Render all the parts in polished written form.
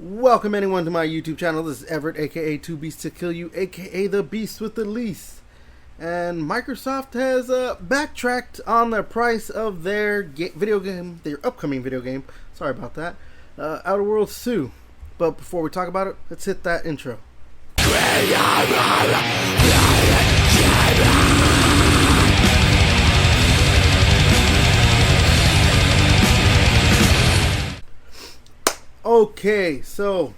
Welcome anyone to my YouTube channel. This is Everett, aka Two Beasts to Kill You, aka the Beast with the Least. And Microsoft has backtracked on the price of their video game, their upcoming video game. Sorry about that. Outer Worlds 2. But before we talk about it, let's hit that intro. Okay, so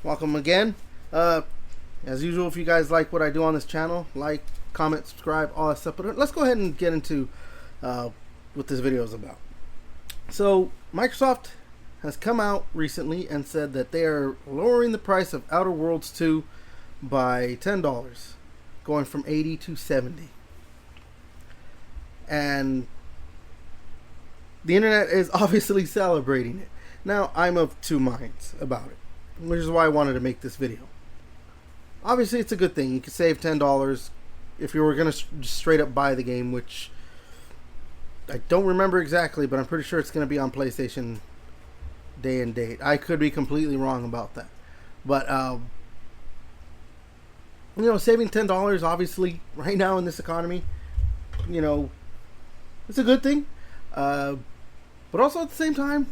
welcome again. As usual, if you guys like what I do on this channel, like, comment, subscribe, all that stuff. But let's go ahead and get into what this video is about. So Microsoft has come out recently and said that they are lowering the price of Outer Worlds 2 by $10, going from $80 to $70. And the internet is obviously celebrating it. Now, I'm of two minds about it, which is why I wanted to make this video. Obviously, it's a good thing. You can save $10 if you were going to straight up buy the game, which I don't remember exactly, but I'm pretty sure it's going to be on PlayStation day and date. I could be completely wrong about that. But, you know, saving $10, obviously, right now in this economy, you know, it's a good thing. But also at the same time,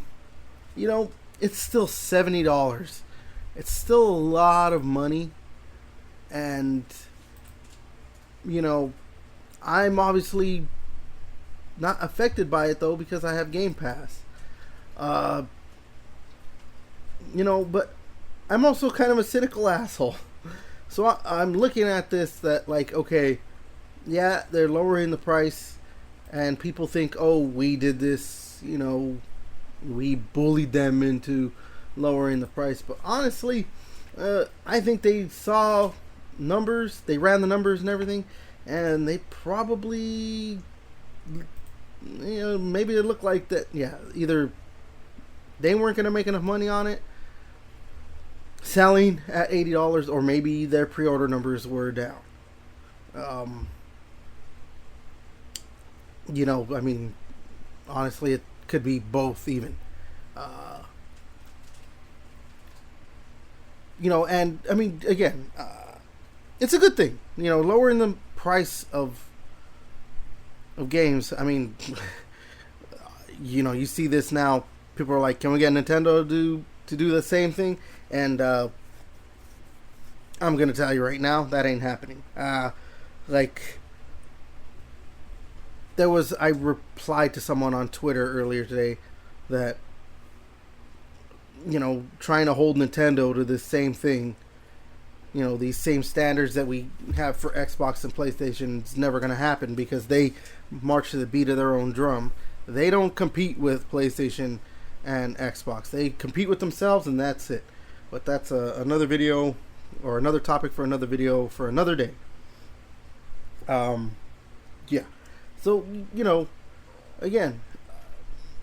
you know, it's still $70. It's still a lot of money. And, you know, I'm obviously not affected by it, though, because I have Game Pass. You know, but I'm also kind of a cynical asshole. So I'm looking at this that, like, okay, yeah, they're lowering the price. And people think, oh, we did this, you know, we bullied them into lowering the price. But honestly, I think they saw numbers, they ran the numbers and everything, and they probably, you know, maybe it looked like that, yeah, either they weren't going to make enough money on it selling at $80, or maybe their pre-order numbers were down. You know, I mean, honestly, it could be both even. You know, and I mean, again, it's a good thing. You know, lowering the price of games. I mean, you know, you see this now. People are like, "Can we get Nintendo to do the same thing?" And I'm gonna tell you right now, that ain't happening. Like, I replied to someone on Twitter earlier today that, you know, trying to hold Nintendo to the same thing, you know, these same standards that we have for Xbox and PlayStation, is never going to happen because they march to the beat of their own drum. They don't compete with PlayStation and Xbox. They compete with themselves, and that's it. But that's another video, or another topic for another video for another day. Yeah. So, you know, again,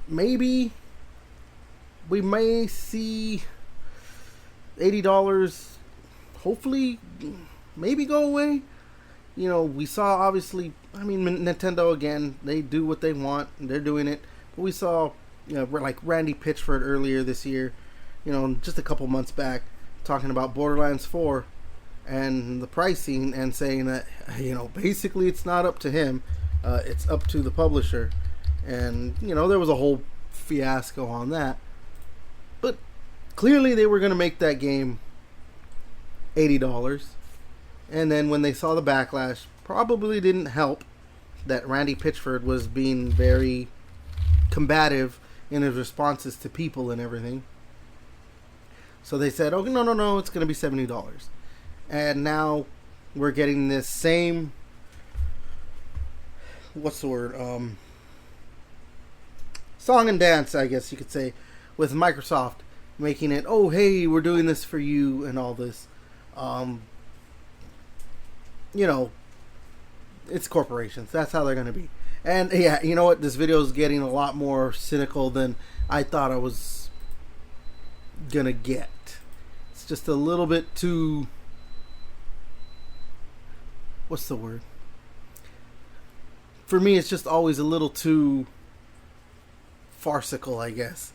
maybe we may see $80, hopefully, maybe go away. You know, we saw, obviously, I mean, Nintendo, again, they do what they want, and they're doing it. But we saw, you know, like Randy Pitchford earlier this year, you know, just a couple months back, talking about Borderlands 4 and the pricing, and saying that, you know, basically it's not up to him. It's up to the publisher. And, you know, there was a whole fiasco on that. But clearly they were going to make that game $80. And then when they saw the backlash, probably didn't help that Randy Pitchford was being very combative in his responses to people and everything. So they said, oh, no, it's going to be $70. And now we're getting this same, what's the word, song and dance, I guess you could say, with Microsoft making it, oh, hey, we're doing this for you and all this. You know, it's corporations. That's how they're going to be. And yeah, you know what? This video is getting a lot more cynical than I thought I was going to get. It's just a little bit too, what's the word? For me, it's just always a little too farcical, I guess.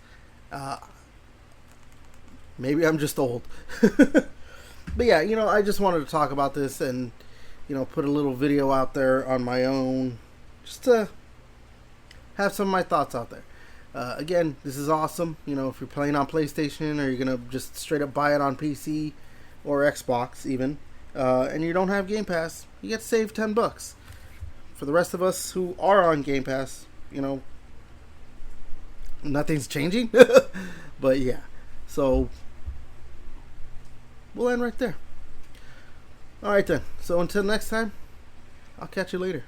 Maybe I'm just old. But yeah, I just wanted to talk about this and, put a little video out there on my own, just to have some of my thoughts out there. Again, this is awesome. If you're playing on PlayStation or you're going to just straight up buy it on PC or Xbox even, and you don't have Game Pass, you get to save $10. For the rest of us who are on Game Pass, nothing's changing. But yeah, so we'll end right there. Alright then, so until next time, I'll catch you later.